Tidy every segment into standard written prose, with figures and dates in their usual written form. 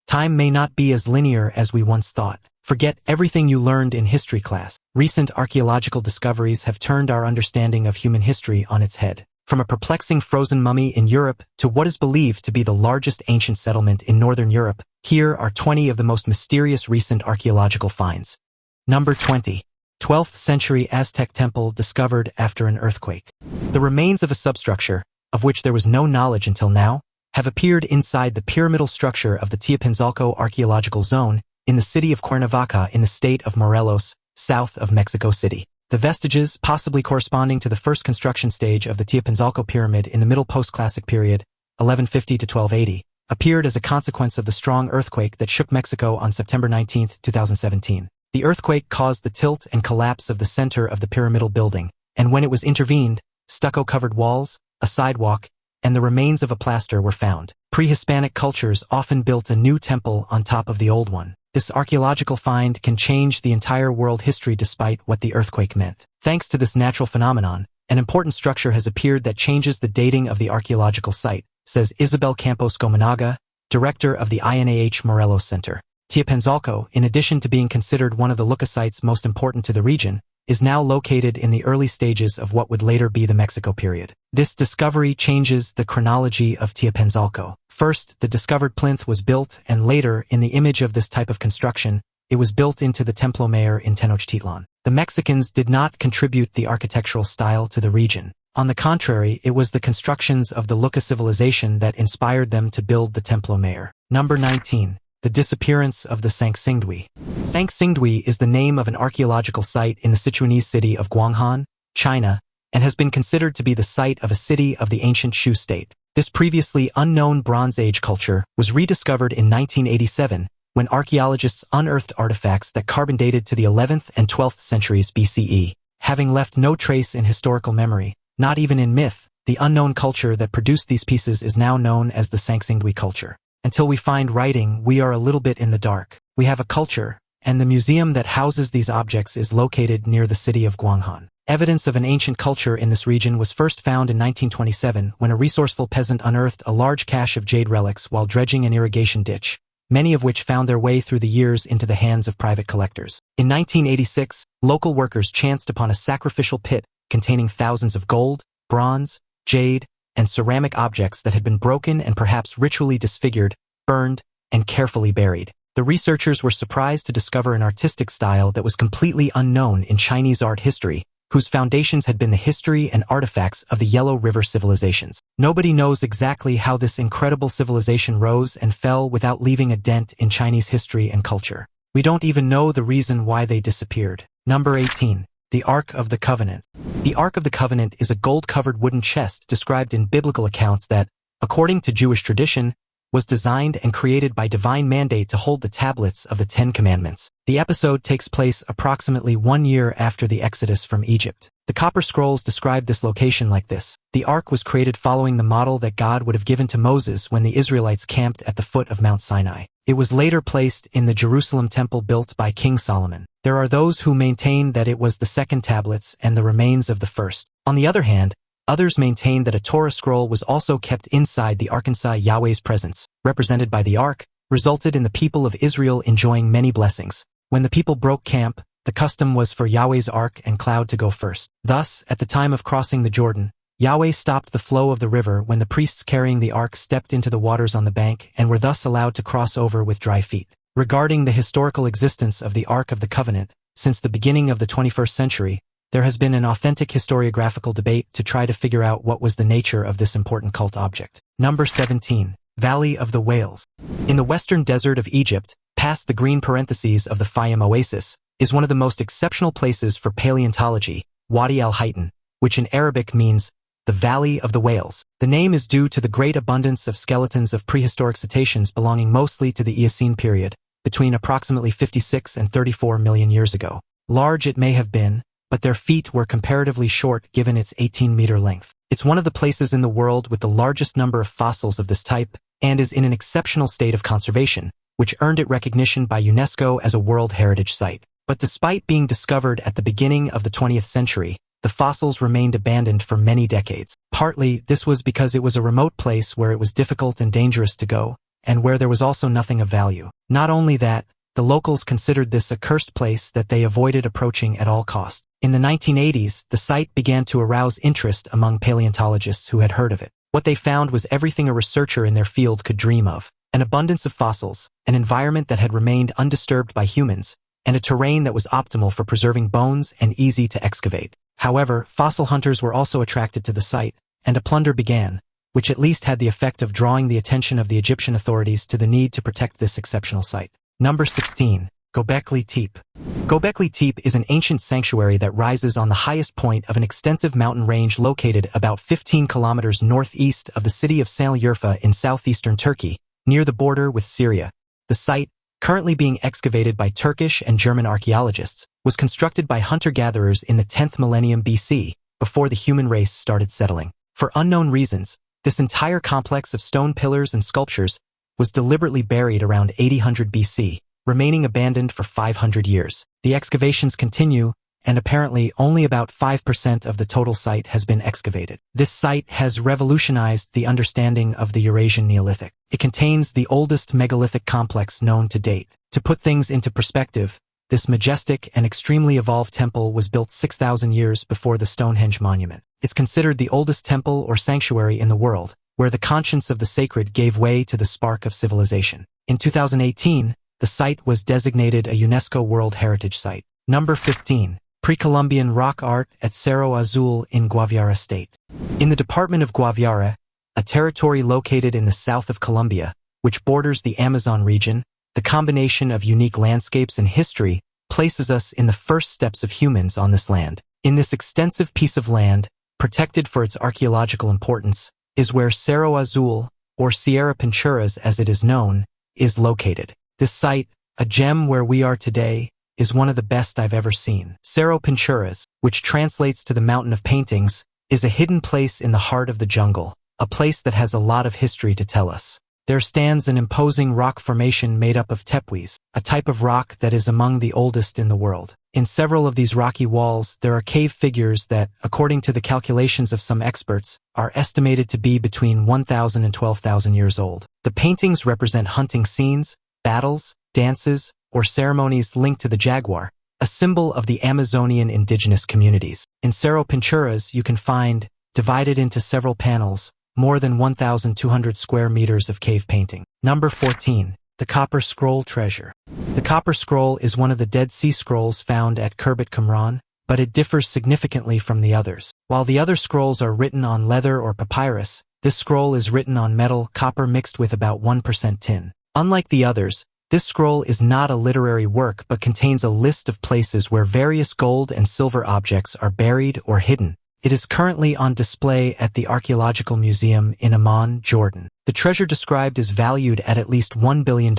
Time may not be as linear as we once thought. Forget everything you learned in history class. Recent archaeological discoveries have turned our understanding of human history on its head. From a perplexing frozen mummy in Europe to what is believed to be the largest ancient settlement in northern Europe, here are 20 of the most mysterious recent archaeological finds. Number 20. 12th century Aztec temple discovered after an earthquake. The remains of a substructure, of which there was no knowledge until now, have appeared inside the pyramidal structure of the Teopanzalco archaeological zone in the city of Cuernavaca in the state of Morelos, south of Mexico City. The vestiges, possibly corresponding to the first construction stage of the Teopanzalco pyramid in the Middle Post-Classic period, 1150 to 1280, appeared as a consequence of the strong earthquake that shook Mexico on September 19, 2017. The earthquake caused the tilt and collapse of the center of the pyramidal building, and when it was intervened, stucco-covered walls, a sidewalk, and the remains of a plaster were found. Pre-Hispanic cultures often built a new temple on top of the old one. This archaeological find can change the entire world history despite what the earthquake meant. Thanks to this natural phenomenon, an important structure has appeared that changes the dating of the archaeological site, says Isabel Campos Gomanaga, director of the INAH Morelos Center. Teopanzalco, in addition to being considered one of the leucocytes most important to the region, is now located in the early stages of what would later be the Mexico period. This discovery changes the chronology of Teopanzalco. First, the discovered plinth was built, and later, in the image of this type of construction, it was built into the Templo Mayor in Tenochtitlan. The Mexicans did not contribute the architectural style to the region. On the contrary, it was the constructions of the Luca civilization that inspired them to build the Templo Mayor. Number 19. The disappearance of the Sangsingdui. Sangsingdui is the name of an archaeological site in the Sichuanese city of Guanghan, China, and has been considered to be the site of a city of the ancient Shu state. This previously unknown Bronze Age culture was rediscovered in 1987 when archaeologists unearthed artifacts that carbon dated to the 11th and 12th centuries BCE. Having left no trace in historical memory, not even in myth, the unknown culture that produced these pieces is now known as the Sangsingdui culture. Until we find writing, we are a little bit in the dark. We have a culture, and the museum that houses these objects is located near the city of Guanghan. Evidence of an ancient culture in this region was first found in 1927 when a resourceful peasant unearthed a large cache of jade relics while dredging an irrigation ditch, many of which found their way through the years into the hands of private collectors. In 1986, local workers chanced upon a sacrificial pit containing thousands of gold, bronze, jade, and ceramic objects that had been broken and perhaps ritually disfigured, burned, and carefully buried. The researchers were surprised to discover an artistic style that was completely unknown in Chinese art history, whose foundations had been the history and artifacts of the Yellow River civilizations. Nobody knows exactly how this incredible civilization rose and fell without leaving a dent in Chinese history and culture. We don't even know the reason why they disappeared. Number 18. The Ark of the Covenant. The Ark of the Covenant is a gold-covered wooden chest described in biblical accounts that, according to Jewish tradition, was designed and created by divine mandate to hold the tablets of the Ten Commandments. The episode takes place approximately 1 year after the Exodus from Egypt. The Copper Scrolls describe this location like this. The Ark was created following the model that God would have given to Moses when the Israelites camped at the foot of Mount Sinai. It was later placed in the Jerusalem temple built by King Solomon. There are those who maintain that it was the second tablets and the remains of the first. On the other hand, others maintain that a Torah scroll was also kept inside the Arkansas. Yahweh's presence, represented by the Ark, resulted in the people of Israel enjoying many blessings. When the people broke camp, the custom was for Yahweh's Ark and cloud to go first. Thus, at the time of crossing the Jordan, Yahweh stopped the flow of the river when the priests carrying the Ark stepped into the waters on the bank and were thus allowed to cross over with dry feet. Regarding the historical existence of the Ark of the Covenant, since the beginning of the 21st century, there has been an authentic historiographical debate to try to figure out what was the nature of this important cult object. Number 17. Valley of the Whales. In the western desert of Egypt, past the green parentheses of the Fayum Oasis, is one of the most exceptional places for paleontology, Wadi al-Haytan, which in Arabic means the Valley of the Whales. The name is due to the great abundance of skeletons of prehistoric cetaceans belonging mostly to the Eocene period, between approximately 56 and 34 million years ago. Large it may have been, but their feet were comparatively short given its 18-meter length. It's one of the places in the world with the largest number of fossils of this type and is in an exceptional state of conservation, which earned it recognition by UNESCO as a World Heritage Site. But despite being discovered at the beginning of the 20th century, the fossils remained abandoned for many decades. Partly, this was because it was a remote place where it was difficult and dangerous to go, and where there was also nothing of value. Not only that, the locals considered this a cursed place that they avoided approaching at all costs. In the 1980s, the site began to arouse interest among paleontologists who had heard of it. What they found was everything a researcher in their field could dream of: an abundance of fossils, an environment that had remained undisturbed by humans, and a terrain that was optimal for preserving bones and easy to excavate. However, fossil hunters were also attracted to the site, and a plunder began, which at least had the effect of drawing the attention of the Egyptian authorities to the need to protect this exceptional site. Number 16. Göbekli Tepe. Göbekli Tepe is an ancient sanctuary that rises on the highest point of an extensive mountain range located about 15 kilometers northeast of the city of Şanlıurfa in southeastern Turkey, near the border with Syria. The site, currently being excavated by Turkish and German archaeologists, was constructed by hunter-gatherers in the 10th millennium BC, before the human race started settling. For unknown reasons, this entire complex of stone pillars and sculptures was deliberately buried around 800 BC, remaining abandoned for 500 years. The excavations continue, and apparently only about 5% of the total site has been excavated. This site has revolutionized the understanding of the Eurasian Neolithic. It contains the oldest megalithic complex known to date. To put things into perspective, this majestic and extremely evolved temple was built 6,000 years before the Stonehenge monument. It's considered the oldest temple or sanctuary in the world, where the conscience of the sacred gave way to the spark of civilization. In 2018, the site was designated a UNESCO World Heritage Site. Number 15. Pre-Columbian rock art at Cerro Azul in Guaviare State. In the department of Guaviare, a territory located in the south of Colombia, which borders the Amazon region, the combination of unique landscapes and history places us in the first steps of humans on this land. In this extensive piece of land, protected for its archaeological importance, is where Cerro Azul, or Sierra Pinturas as it is known, is located. This site, a gem where we are today, is one of the best I've ever seen. Cerro Pinturas, which translates to the Mountain of Paintings, is a hidden place in the heart of the jungle, a place that has a lot of history to tell us. There stands an imposing rock formation made up of tepuis, a type of rock that is among the oldest in the world. In several of these rocky walls, there are cave figures that, according to the calculations of some experts, are estimated to be between 1,000 and 12,000 years old. The paintings represent hunting scenes, battles, dances, or ceremonies linked to the jaguar, a symbol of the Amazonian indigenous communities. In Cerro Pinturas, you can find, divided into several panels, more than 1,200 square meters of cave painting. Number 14. The Copper Scroll Treasure. The Copper Scroll is one of the Dead Sea Scrolls found at Khirbet Qumran, but it differs significantly from the others. While the other scrolls are written on leather or papyrus, this scroll is written on metal, copper mixed with about 1% tin. Unlike the others, this scroll is not a literary work but contains a list of places where various gold and silver objects are buried or hidden. It is currently on display at the Archaeological Museum in Amman, Jordan. The treasure described is valued at least $1 billion,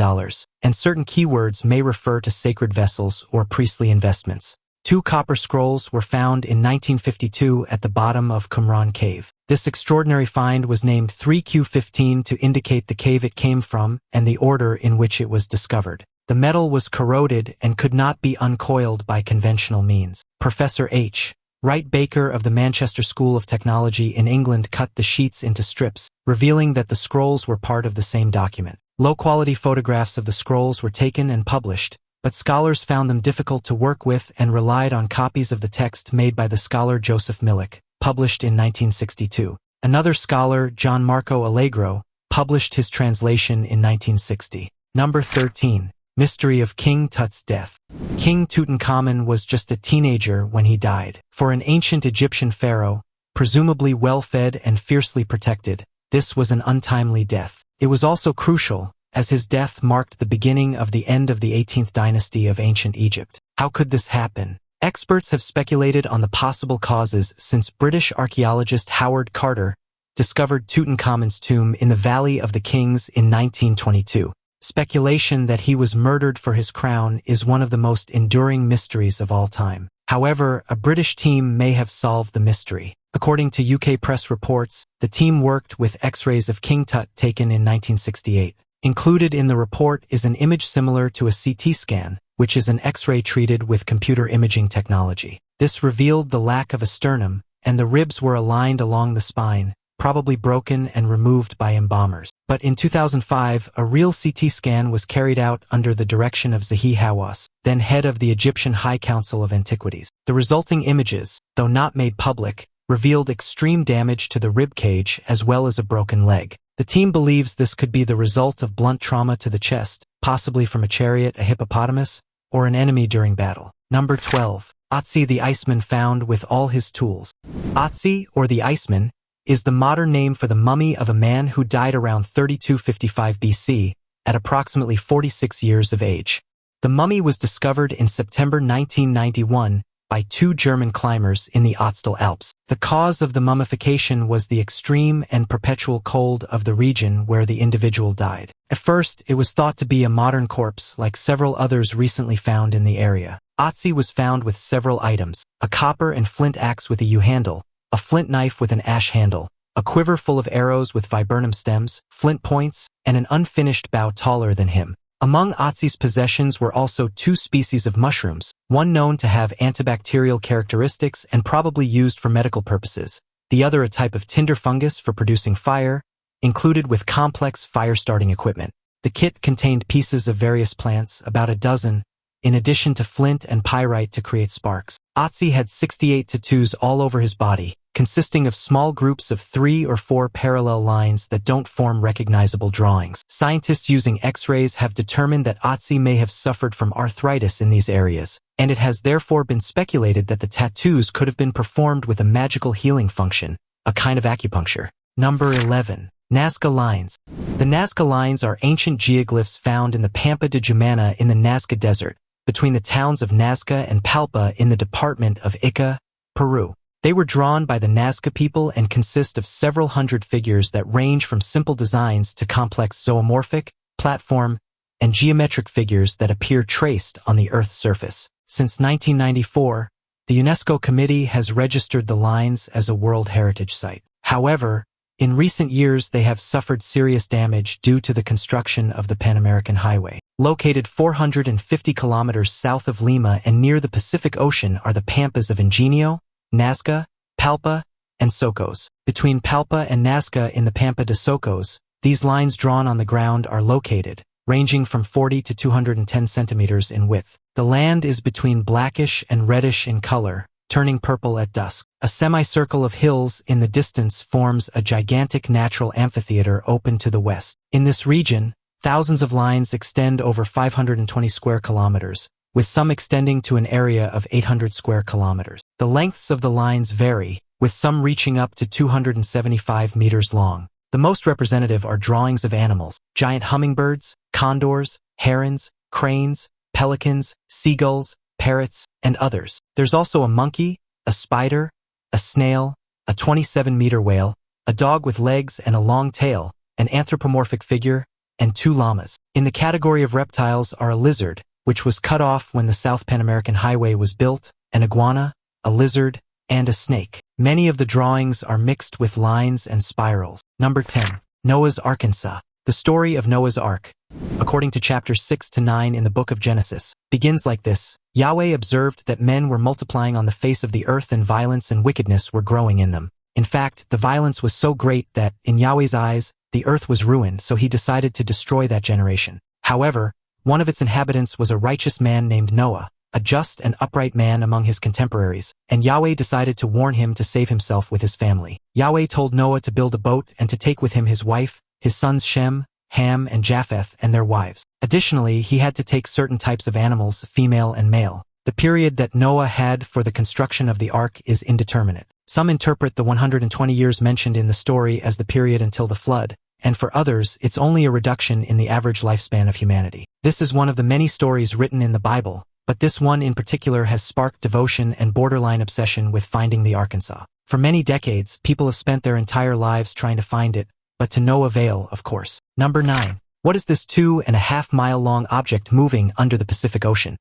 and certain keywords may refer to sacred vessels or priestly investments. 2 copper scrolls were found in 1952 at the bottom of Qumran Cave. This extraordinary find was named 3Q15 to indicate the cave it came from and the order in which it was discovered. The metal was corroded and could not be uncoiled by conventional means. Professor H. Wright Baker of the Manchester School of Technology in England cut the sheets into strips, revealing that the scrolls were part of the same document. Low-quality photographs of the scrolls were taken and published, but scholars found them difficult to work with and relied on copies of the text made by the scholar Joseph Millick, published in 1962. Another scholar, John Marco Allegro, published his translation in 1960. Number 13. Mystery of King Tut's death. King Tutankhamun was just a teenager when he died. For an ancient Egyptian pharaoh, presumably well-fed and fiercely protected, this was an untimely death. It was also crucial, as his death marked the beginning of the end of the 18th dynasty of ancient Egypt. How could this happen? Experts have speculated on the possible causes since British archaeologist Howard Carter discovered Tutankhamun's tomb in the Valley of the Kings in 1922. Speculation that he was murdered for his crown is one of the most enduring mysteries of all time. However, a British team may have solved the mystery. According to UK press reports, the team worked with X-rays of King Tut taken in 1968. Included in the report is an image similar to a CT scan, which is an X-ray treated with computer imaging technology. This revealed the lack of a sternum, and the ribs were aligned along the spine, probably broken and removed by embalmers. But in 2005, a real CT scan was carried out under the direction of Zahi Hawass, then head of the Egyptian High Council of Antiquities. The resulting images, though not made public, revealed extreme damage to the rib cage as well as a broken leg. The team believes this could be the result of blunt trauma to the chest, possibly from a chariot, a hippopotamus, or an enemy during battle. Number 12. Otzi the Iceman found with all his tools. Otzi, or the Iceman, is the modern name for the mummy of a man who died around 3255 BC, at approximately 46 years of age. The mummy was discovered in September 1991 by 2 German climbers in the Ötztal Alps. The cause of the mummification was the extreme and perpetual cold of the region where the individual died. At first, it was thought to be a modern corpse like several others recently found in the area. Otzi was found with several items: a copper and flint axe with a U-handle, a flint knife with an ash handle, a quiver full of arrows with viburnum stems, flint points, and an unfinished bow taller than him. Among Otzi's possessions were also 2 species of mushrooms, one known to have antibacterial characteristics and probably used for medical purposes, the other a type of tinder fungus for producing fire, included with complex fire-starting equipment. The kit contained pieces of various plants, about a dozen, in addition to flint and pyrite to create sparks. Otzi had 68 tattoos all over his body, consisting of small groups of 3 or 4 parallel lines that don't form recognizable drawings. Scientists using X-rays have determined that Otzi may have suffered from arthritis in these areas, and it has therefore been speculated that the tattoos could have been performed with a magical healing function, a kind of acupuncture. Number 11. Nazca Lines. The Nazca Lines are ancient geoglyphs found in the Pampa de Jumana in the Nazca Desert, between the towns of Nazca and Palpa in the department of Ica, Peru. They were drawn by the Nazca people and consist of several hundred figures that range from simple designs to complex zoomorphic, platform, and geometric figures that appear traced on the Earth's surface. Since 1994, the UNESCO Committee has registered the lines as a World Heritage Site. However, in recent years they have suffered serious damage due to the construction of the Pan American Highway. Located 450 kilometers south of Lima and near the Pacific Ocean are the Pampas of Ingenio, Nazca, Palpa, and Socos. Between Palpa and Nazca in the Pampa de Socos, these lines drawn on the ground are located, ranging from 40 to 210 centimeters in width. The land is between blackish and reddish in color, turning purple at dusk. A semicircle of hills in the distance forms a gigantic natural amphitheater open to the west. In this region, thousands of lines extend over 520 square kilometers, with some extending to an area of 800 square kilometers. The lengths of the lines vary, with some reaching up to 275 meters long. The most representative are drawings of animals: giant hummingbirds, condors, herons, cranes, pelicans, seagulls, parrots, and others. There's also a monkey, a spider, a snail, a 27-meter whale, a dog with legs and a long tail, an anthropomorphic figure, and 2 llamas. In the category of reptiles are a lizard, which was cut off when the South Pan American Highway was built, an iguana, a lizard, and a snake. Many of the drawings are mixed with lines and spirals. Number 10. Noah's Arkansas. The story of Noah's Ark, according to chapters 6 to 9 in the book of Genesis, begins like this. Yahweh observed that men were multiplying on the face of the earth and violence and wickedness were growing in them. In fact, the violence was so great that, in Yahweh's eyes, the earth was ruined, so he decided to destroy that generation. However, one of its inhabitants was a righteous man named Noah, a just and upright man among his contemporaries, and Yahweh decided to warn him to save himself with his family. Yahweh told Noah to build a boat and to take with him his wife, his sons Shem, Ham, and Japheth, and their wives. Additionally, he had to take certain types of animals, female and male. The period that Noah had for the construction of the ark is indeterminate. Some interpret the 120 years mentioned in the story as the period until the flood, and for others, it's only a reduction in the average lifespan of humanity. This is one of the many stories written in the Bible, but this one in particular has sparked devotion and borderline obsession with finding the Arkansas. For many decades, people have spent their entire lives trying to find it, but to no avail, of course. Number 9. What is this 2.5-mile-long object moving under the Pacific Ocean?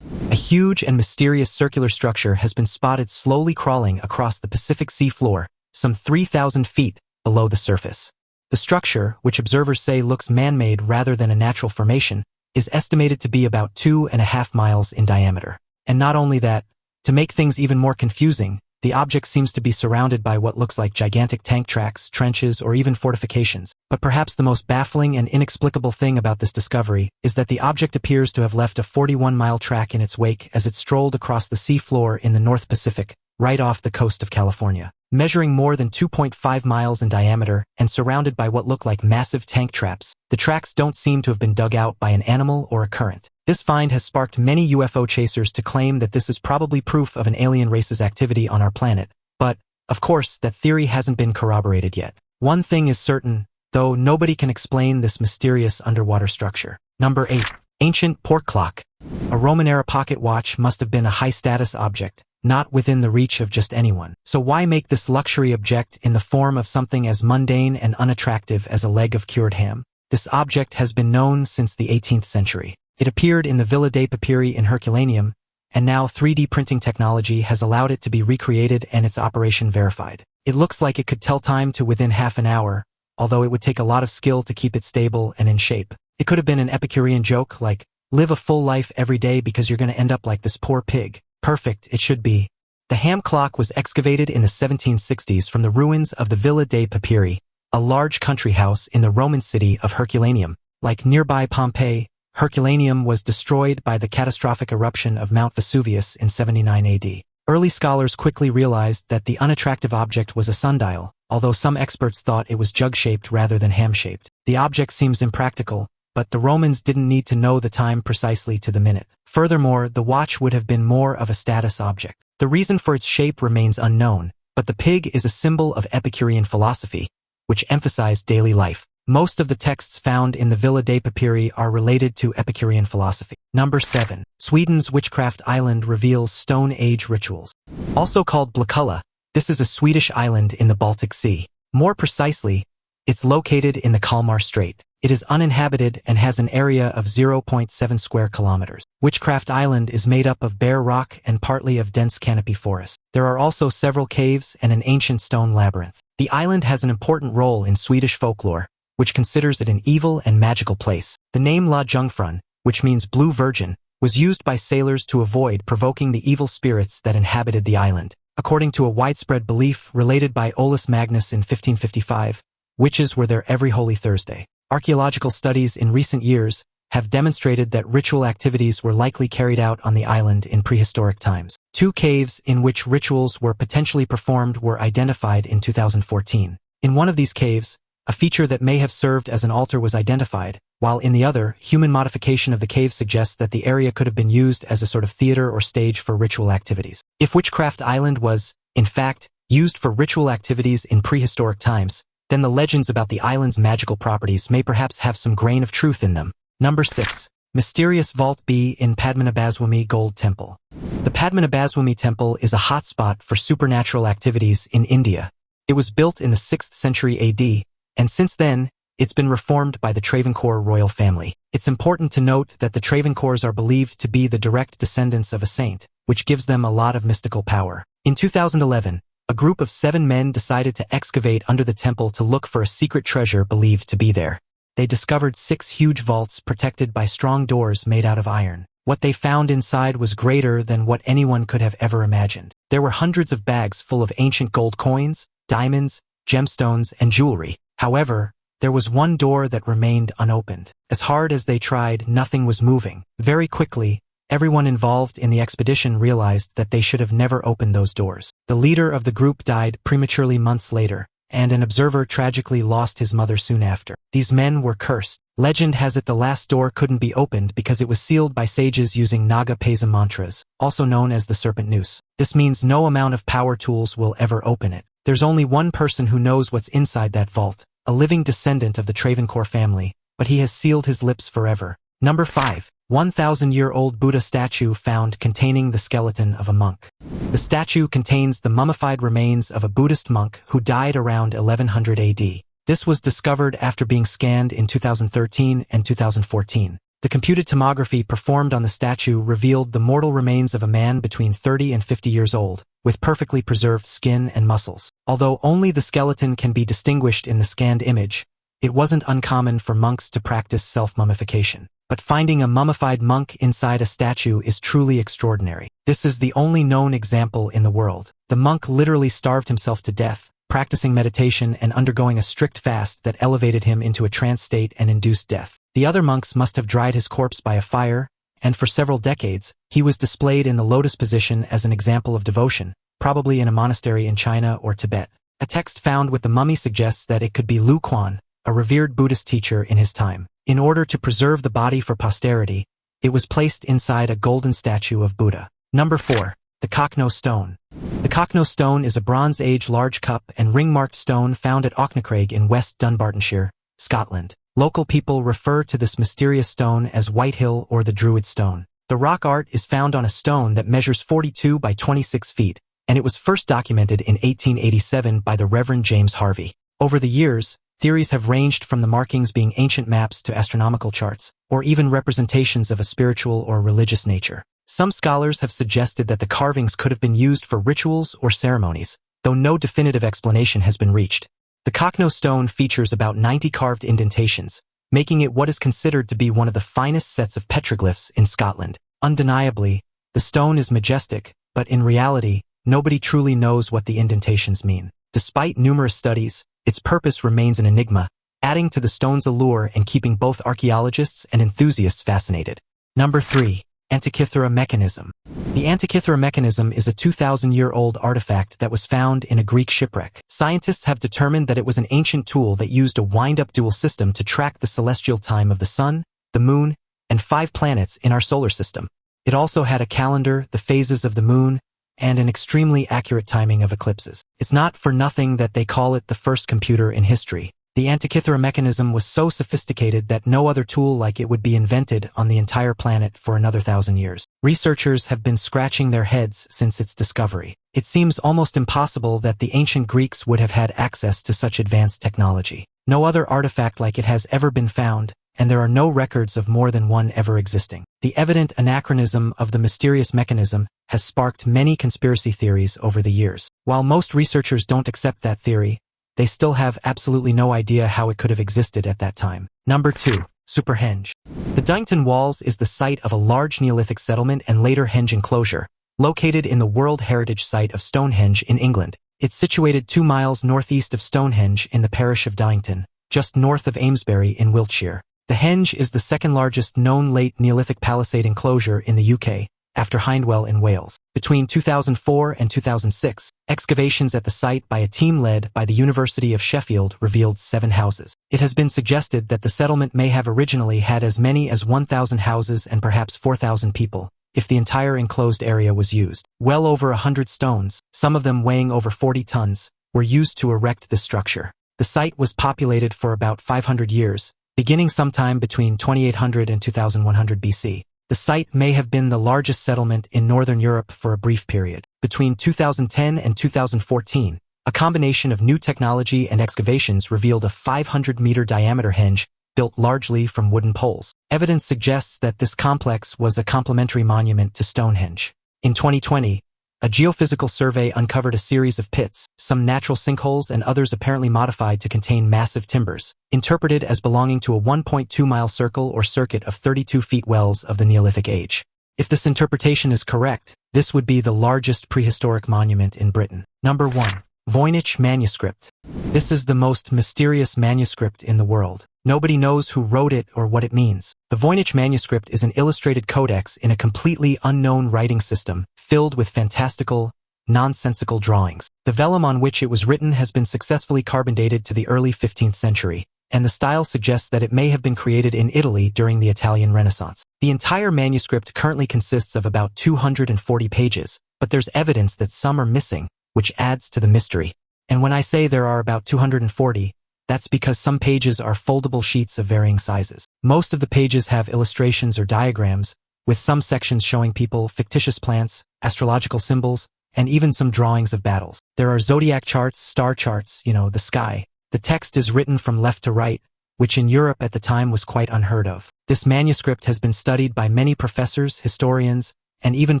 A huge and mysterious circular structure has been spotted slowly crawling across the Pacific sea floor, some 3,000 feet below the surface. The structure, which observers say looks man-made rather than a natural formation, is estimated to be about 2.5 miles in diameter. And not only that, to make things even more confusing, The object seems to be surrounded by what looks like gigantic tank tracks, trenches, or even fortifications. But perhaps the most baffling and inexplicable thing about this discovery is that the object appears to have left a 41-mile track in its wake as it strolled across the sea floor in the North Pacific, right off the coast of California. Measuring more than 2.5 miles in diameter and surrounded by what look like massive tank traps, the tracks don't seem to have been dug out by an animal or a current. This find has sparked many UFO chasers to claim that this is probably proof of an alien race's activity on our planet. But, of course, that theory hasn't been corroborated yet. One thing is certain, though: nobody can explain this mysterious underwater structure. Number 8. Ancient pork clock. A Roman-era pocket watch must have been a high-status object, not within the reach of just anyone. So why make this luxury object in the form of something as mundane and unattractive as a leg of cured ham? This object has been known since the 18th century. It appeared in the Villa dei Papyri in Herculaneum, and now 3D printing technology has allowed it to be recreated and its operation verified. It looks like it could tell time to within half an hour, although it would take a lot of skill to keep it stable and in shape. It could have been an Epicurean joke like, live a full life every day because you're going to end up like this poor pig. Perfect, it should be. The ham clock was excavated in the 1760s from the ruins of the Villa dei Papyri, a large country house in the Roman city of Herculaneum. Like nearby Pompeii, Herculaneum was destroyed by the catastrophic eruption of Mount Vesuvius in 79 AD. Early scholars quickly realized that the unattractive object was a sundial, although some experts thought it was jug-shaped rather than ham-shaped. The object seems impractical, but the Romans didn't need to know the time precisely to the minute. Furthermore, the watch would have been more of a status object. The reason for its shape remains unknown, but the pig is a symbol of Epicurean philosophy, which emphasized daily life. Most of the texts found in the Villa dei Papyri are related to Epicurean philosophy. Number 7. Sweden's Witchcraft Island reveals Stone Age rituals. Also called Blekulla, this is a Swedish island in the Baltic Sea. More precisely, it's located in the Kalmar Strait. It is uninhabited and has an area of 0.7 square kilometers. Witchcraft Island is made up of bare rock and partly of dense canopy forest. There are also several caves and an ancient stone labyrinth. The island has an important role in Swedish folklore, which considers it an evil and magical place. The name La Jungfrun, which means Blue Virgin, was used by sailors to avoid provoking the evil spirits that inhabited the island. According to a widespread belief related by Olaus Magnus in 1555, witches were there every Holy Thursday. Archaeological studies in recent years have demonstrated that ritual activities were likely carried out on the island in prehistoric times. 2 caves in which rituals were potentially performed were identified in 2014. In one of these caves, a feature that may have served as an altar was identified, while in the other, human modification of the cave suggests that the area could have been used as a sort of theater or stage for ritual activities. If Witchcraft Island was, in fact, used for ritual activities in prehistoric times, then the legends about the island's magical properties may perhaps have some grain of truth in them. Number 6. Mysterious Vault B in Padmanabhaswamy Gold Temple. The Padmanabhaswamy Temple is a hotspot for supernatural activities in India. It was built in the 6th century AD, and since then, it's been reformed by the Travancore royal family. It's important to note that the Travancores are believed to be the direct descendants of a saint, which gives them a lot of mystical power. In 2011, a group of 7 men decided to excavate under the temple to look for a secret treasure believed to be there. They discovered 6 huge vaults protected by strong doors made out of iron. What they found inside was greater than what anyone could have ever imagined. There were hundreds of bags full of ancient gold coins, diamonds, gemstones, and jewelry. However, there was one door that remained unopened. As hard as they tried, nothing was moving. Very quickly, everyone involved in the expedition realized that they should have never opened those doors. The leader of the group died prematurely months later, and an observer tragically lost his mother soon after. These men were cursed. Legend has it the last door couldn't be opened because it was sealed by sages using Naga Pesa mantras, also known as the serpent noose. This means no amount of power tools will ever open it. There's only one person who knows what's inside that vault, a living descendant of the Travancore family, but he has sealed his lips forever. Number 5. 1,000-year-old Buddha statue found containing the skeleton of a monk. The statue contains the mummified remains of a Buddhist monk who died around 1100 AD. This was discovered after being scanned in 2013 and 2014. The computed tomography performed on the statue revealed the mortal remains of a man between 30 and 50 years old, with perfectly preserved skin and muscles. Although only the skeleton can be distinguished in the scanned image, It wasn't uncommon for monks to practice self-mummification. But finding a mummified monk inside a statue is truly extraordinary. This is the only known example in the world. The monk literally starved himself to death, practicing meditation and undergoing a strict fast that elevated him into a trance state and induced death. The other monks must have dried his corpse by a fire, and for several decades, he was displayed in the lotus position as an example of devotion, probably in a monastery in China or Tibet. A text found with the mummy suggests that it could be Lu Quan, a revered Buddhist teacher in his time. In order to preserve the body for posterity, it was placed inside a golden statue of Buddha. Number 4. The Cocknow Stone. The Cocknow Stone is a Bronze Age large cup and ring-marked stone found at Auchnacraig in West Dunbartonshire, Scotland. Local people refer to this mysterious stone as Whitehill or the Druid Stone. The rock art is found on a stone that measures 42 by 26 feet, and it was first documented in 1887 by the Reverend James Harvey. Over the years, theories have ranged from the markings being ancient maps to astronomical charts, or even representations of a spiritual or religious nature. Some scholars have suggested that the carvings could have been used for rituals or ceremonies, though no definitive explanation has been reached. The Cocknow Stone features about 90 carved indentations, making it what is considered to be one of the finest sets of petroglyphs in Scotland. Undeniably, the stone is majestic, but in reality, nobody truly knows what the indentations mean. Despite numerous studies, its purpose remains an enigma, adding to the stone's allure and keeping both archaeologists and enthusiasts fascinated. Number 3. Antikythera mechanism. The Antikythera mechanism is a 2,000-year-old artifact that was found in a Greek shipwreck. Scientists have determined that it was an ancient tool that used a wind-up dual system to track the celestial time of the sun, the moon, and 5 planets in our solar system. It also had a calendar, the phases of the moon, and an extremely accurate timing of eclipses. It's not for nothing that they call it the first computer in history. The Antikythera mechanism was so sophisticated that no other tool like it would be invented on the entire planet for another 1,000 years. Researchers have been scratching their heads since its discovery. It seems almost impossible that the ancient Greeks would have had access to such advanced technology. No other artifact like it has ever been found, and there are no records of more than one ever existing. The evident anachronism of the mysterious mechanism has sparked many conspiracy theories over the years. While most researchers don't accept that theory, they still have absolutely no idea how it could have existed at that time. Number 2. Superhenge. The Dynton Walls is the site of a large Neolithic settlement and later henge enclosure, located in the World Heritage Site of Stonehenge in England. It's situated 2 miles northeast of Stonehenge in the parish of Dynton, just north of Amesbury in Wiltshire. The henge is the second largest known late Neolithic palisade enclosure in the UK, after Hindwell in Wales. Between 2004 and 2006, excavations at the site by a team led by the University of Sheffield revealed 7 houses. It has been suggested that the settlement may have originally had as many as 1,000 houses and perhaps 4,000 people, if the entire enclosed area was used. Well over 100 stones, some of them weighing over 40 tons, were used to erect this structure. The site was populated for about 500 years, beginning sometime between 2800 and 2100 BC. The site may have been the largest settlement in Northern Europe for a brief period. Between 2010 and 2014, a combination of new technology and excavations revealed a 500-meter diameter henge built largely from wooden poles. Evidence suggests that this complex was a complementary monument to Stonehenge. In 2020, a geophysical survey uncovered a series of pits, some natural sinkholes and others apparently modified to contain massive timbers, interpreted as belonging to a 1.2-mile circle or circuit of 32-feet wells of the Neolithic age. If this interpretation is correct, this would be the largest prehistoric monument in Britain. Number 1. Voynich manuscript. This is the most mysterious manuscript in the world. Nobody knows who wrote it or what it means. The Voynich manuscript is an illustrated codex in a completely unknown writing system, filled with fantastical, nonsensical drawings. The vellum on which it was written has been successfully carbon dated to the early 15th century, and the style suggests that it may have been created in Italy during the Italian Renaissance. The entire manuscript currently consists of about 240 pages, but there's evidence that some are missing, which adds to the mystery. And when I say there are about 240, that's because some pages are foldable sheets of varying sizes. Most of the pages have illustrations or diagrams, with some sections showing people, fictitious plants, astrological symbols, and even some drawings of battles. There are zodiac charts, star charts, the sky. The text is written from left to right, which in Europe at the time was quite unheard of. This manuscript has been studied by many professors, historians, and even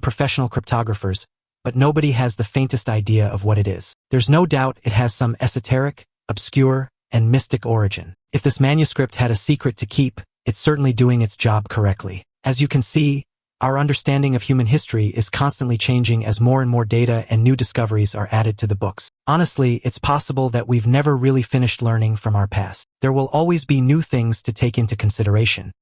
professional cryptographers, but nobody has the faintest idea of what it is. There's no doubt it has some esoteric, obscure, and mystic origin. If this manuscript had a secret to keep, it's certainly doing its job correctly. As you can see, our understanding of human history is constantly changing as more and more data and new discoveries are added to the books. Honestly, it's possible that we've never really finished learning from our past. There will always be new things to take into consideration.